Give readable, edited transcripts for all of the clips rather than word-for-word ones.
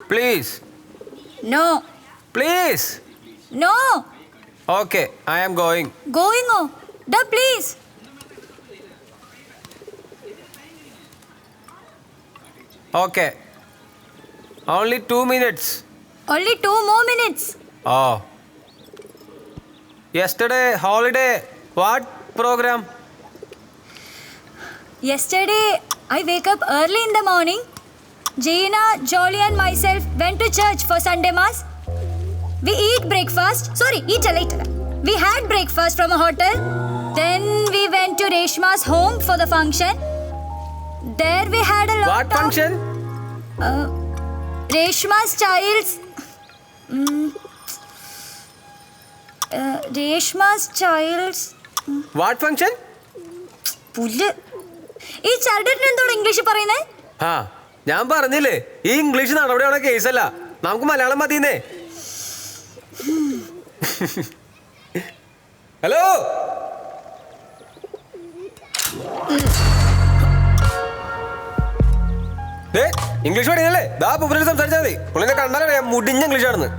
Please. No. Please. No. Okay, I am going. Going oh. Da please. Okay. Only 2 minutes. Only 2 more minutes. Oh. Yesterday, holiday. What program? Yesterday, I wake up early in the morning. Gina, Jolly and myself went to church for Sunday Mass. We eat breakfast. Sorry, eat later. We had breakfast from a hotel. Then we went to Reshma's home for the function. There we had a lot What function? Reshma's child's... Reshma's child's... What function? പുല്ല്. ഈ ചരടിന് എന്തോട് English പറയുന്നേ? ആ ഞാൻ പറഞ്ഞില്ലേ ഈ English നടപടിയാണ് കേസല്ല, നമുക്ക് മലയാളം മതിയെന്നേ. ഹലോ, ഇംഗ്ലീഷ് പഠിക്കുന്നല്ലേ? ദാ പുള്ളിനെ സംസാരിച്ചാൽ മതി. പുള്ളിനെ കണ്ടാലറിയാം മുടിഞ്ഞ ഇംഗ്ലീഷാണെന്ന്.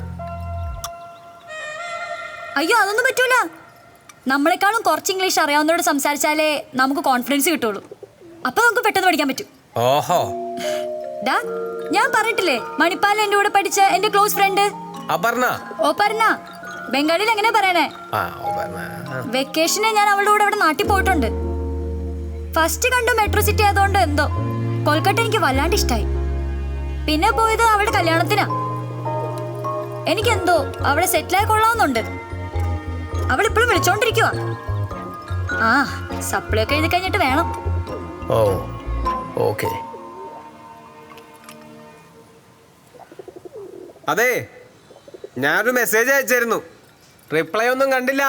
അയ്യോ അതൊന്നും പറ്റൂല. നമ്മളെക്കാളും കുറച്ച് ഇംഗ്ലീഷ് അറിയാവുന്നവരോട് സംസാരിച്ചാലേ നമുക്ക് കോൺഫിഡൻസ് കിട്ടുള്ളൂ. അപ്പൊ നമുക്ക് പെട്ടെന്ന് പഠിക്കാൻ പറ്റും. ഓഹോ. ഡാ, ഞാൻ പറഞ്ഞിട്ടില്ലേ മണിപ്പാലിൽ എന്റെ കൂടെ പഠിച്ച എന്റെ ക്ലോസ് ഫ്രണ്ട് അപർണ. ഓപർണ. ബംഗാളിൽ എങ്ങനെ പറയണേ? വെക്കേഷന് ഞാൻ അവളുടെ കൂടെ അവിടെ നാട്ടിൽ പോയിട്ടുണ്ട്. ഫസ്റ്റ് കണ്ടു മെട്രോ സിറ്റി ആയതുകൊണ്ട് എന്തോ കൊൽക്കട്ട എനിക്ക് വല്ലാണ്ട് ഇഷ്ടായി. പിന്നെ പോയത് അവളുടെ കല്യാണത്തിനാ. എനിക്കെന്തോ അവിടെ സെറ്റിലായി കൊള്ളാവുന്നുണ്ട്. അവളിപ്പോഴും വിളിച്ചോണ്ടിരിക്കുവാ. ആ സപ്ലൈ ഒക്കെ എഴുതി കഴിഞ്ഞിട്ട് വേണം. ഓ ഓക്കെ. അതെ, ഞാനൊരു മെസ്സേജ് അയച്ചായിരുന്നു, റിപ്ലൈ ഒന്നും കണ്ടില്ല.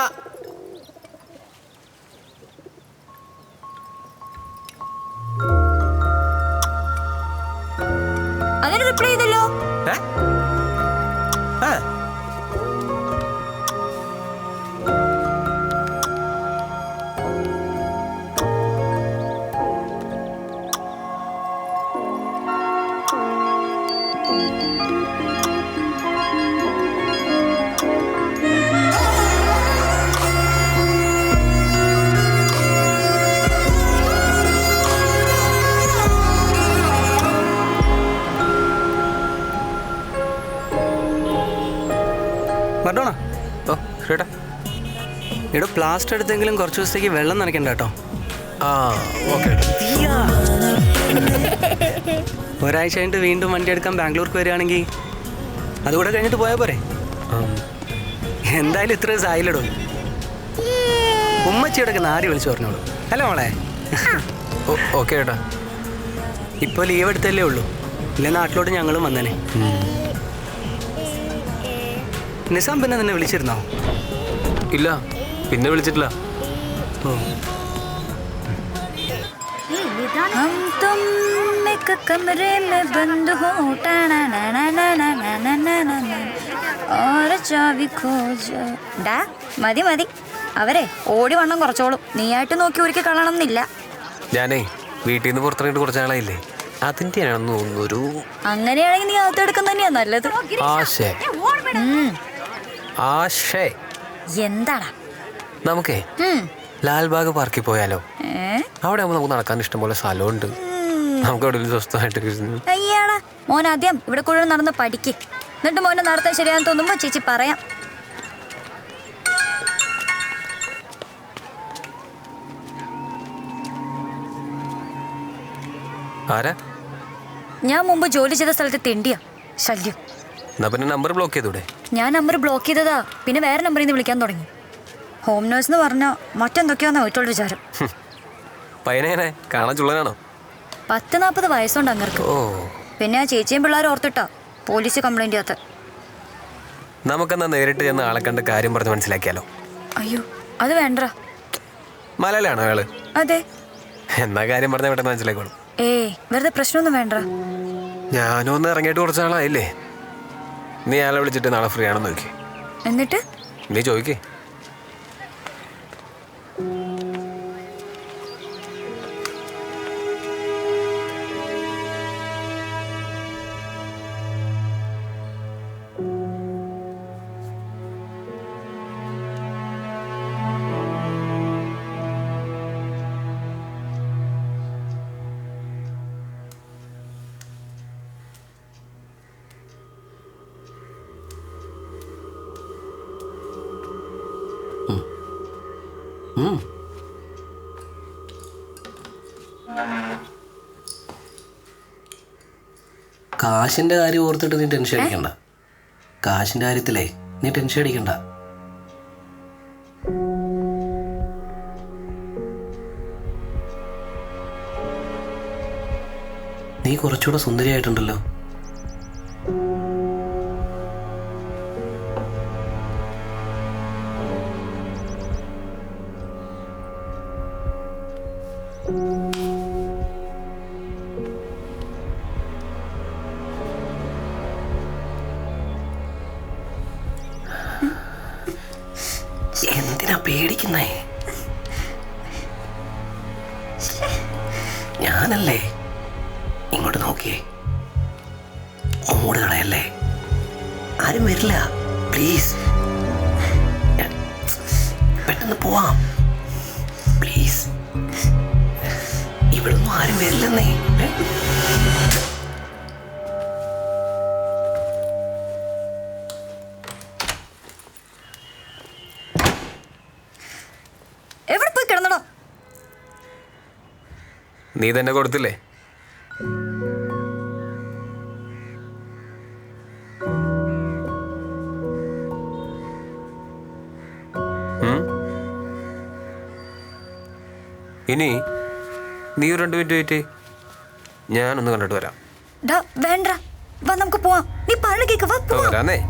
അതിന് റിപ്ലൈ ചെയ്തല്ലോ. പറഞ്ഞോണോ? ഓ ചേട്ടാ, ഇവിടെ പ്ലാസ്റ്റർ എടുത്തെങ്കിലും കുറച്ച് ദിവസത്തേക്ക് വെള്ളം നനയ്ക്കണ്ട കേട്ടോ. ആ ഓക്കെ. ഒരാഴ്ച കഴിഞ്ഞിട്ട് വീണ്ടും വണ്ടി എടുക്കാൻ ബാംഗ്ലൂർക്ക് വരികയാണെങ്കിൽ അതുകൂടെ കഴിഞ്ഞിട്ട് പോയാൽ പോരെ? എന്തായാലും ഇത്ര സായിലിടും. ഉമ്മച്ചിയോടൊക്കെ നാരി വിളിച്ചു പറഞ്ഞോളൂ. അല്ല മോളെ? ഓക്കെ ചേട്ടാ. ഇപ്പോൾ ലീവ് എടുത്തല്ലേ ഉള്ളൂ, ഇല്ല നാട്ടിലോട്ട് ഞങ്ങളും വന്നേനെ. നിസാം പിന്നെ നിന്നെ വിളിച്ചിരുന്നോ? ഇല്ല, പിന്നെ വിളിച്ചിട്ടില്ല. ഓ, हम तुम एक कमरे में बंद हो और चाबी खो जाए. ഡാ മതി മതി, അവരെ ഓടി വണ്ണം കുറച്ചോളും. നീയായിട്ട് നോക്കി ഒരിക്കൽ കളയണം എന്നില്ല. ഞാനേ വീട്ടിൽ നിന്ന് പുറത്തിറങ്ങിയിട്ട് കുറച്ച് നാളായില്ലേ, അതിൻ്റെയാണെന്ന് തോന്നുന്നൊരു. അങ്ങനെയാണെങ്കിൽ നീ അകത്തെടുക്കുന്ന തന്നെയാ നല്ലത്. ആശേ ആശേ എന്താടാ? നമുക്കേ ലാൽബാഗ് പാർക്കിൽ പോയാലോ? അവിടെ ആകുമ്പോൾ നമുക്ക് നടക്കാൻ ഇഷ്ടംപോലെ സ്ഥലമുണ്ട്. നമുക്ക് എവിടെ സ്വസ്ഥമായിട്ട്. അയ്യാടാ മോൻ ആദ്യം ഇവിടെ കൂടെ നടന്ന് പഠിക്ക്, എന്നിട്ട് മോനെ നടത്താൻ ശരിയാന്ന് തോന്നുമ്പോ ചേച്ചി പറയാം. ആരാ? ഞാൻ മുമ്പ് ജോലി ചെയ്ത സ്ഥലത്ത് തെണ്ടിയാ ശല്യം. എന്നാ പിന്നെ നമ്പർ ബ്ലോക്ക് ചെയ്തൂടെ? ഞാൻ നമ്പർ ബ്ലോക്ക് ചെയ്തതാ, പിന്നെ വേറെ നമ്പറിൽ നിന്ന് വിളിക്കാൻ തുടങ്ങി. ഹോം നേഴ്സ് എന്ന് പറഞ്ഞാൽ മറ്റെന്തൊക്കെയാണെന്ന് വീട്ടുള്ള വിചാരം. പയ്യനെങ്ങനെ കാണാൻ ചുള്ളനാണോ? 40-40 വയസ്സുണ്ട് അങ്ങർക്ക്. ഓ, പിന്നെ ആ ചേച്ചിയും പിള്ളേരും ഓർത്തിട്ടാ പോലീസ് കംപ്ലൈന്റ് ചെയ്യാത്ത. നമുക്കെന്നാ നേരിട്ട് ചെന്ന് ആളെ കണ്ട് കാര്യം പറഞ്ഞ് മനസ്സിലാക്കിയാലോ? അയ്യോ അത് വേണ്ട. മലയാളാണോ അയാള്? അതെ. എന്നാ കാര്യം പറഞ്ഞാൽ പെട്ടെന്ന് മനസ്സിലാക്കോളും. വെറുതെ പ്രശ്നമൊന്നും വേണ്ട. ഞാനും ഒന്ന് ഇറങ്ങിയിട്ട് കുറച്ച് നാളായില്ലേ. നീ അയാളെ വിളിച്ചിട്ട് നാളെ ഫ്രീ ആണെന്ന് നോക്കി. എന്നിട്ട് നീ ചോദിക്കേ. കാശിന്റെ കാര്യം ഓർത്തിട്ട് നീ ടെൻഷൻ അടിക്കണ്ട. കാശിന്റെ കാര്യത്തിലേ നീ ടെൻഷൻ അടിക്കണ്ട. നീ കുറച്ചുകൂടെ സുന്ദരിയായിട്ടുണ്ടല്ലോ. എന്തിനാ പേടിക്കുന്നേ? ഞാനല്ലേ. ഇങ്ങോട്ട് നോക്കിയേ. മൂട് കളയല്ലേ. ആരും വരില്ല. പ്ലീസ് പെട്ടെന്ന് പോവാം. പ്ലീസ്. ഇവിടുന്ന് ആരും വരില്ലെന്നേ. എവിടെ പോയി കിടന്നടോ? നീ തന്നെ കൊടുത്തില്ലേ? ഇനി നീ ഒരു 2 മിനിറ്റ് വെയിറ്റ്. ഞാനൊന്ന് കണ്ടിട്ട് വരാം. വേണ്ട, വാ നമുക്ക് പോവാം. നീ പറഞ്ഞു കേക്ക്, വാ പോവാം. വരാന്നേ.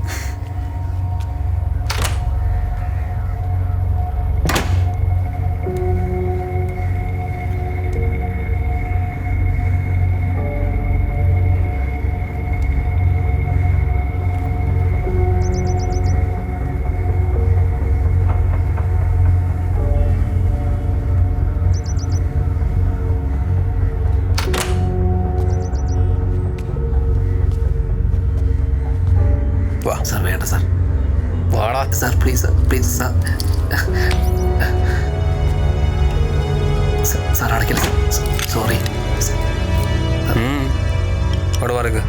സാർ വേണ്ട സാർ. വാടാ sir please sir, please sir. Sir അടയ്ക്കല്ലേ. സോറി. അവിടെ പറയ്.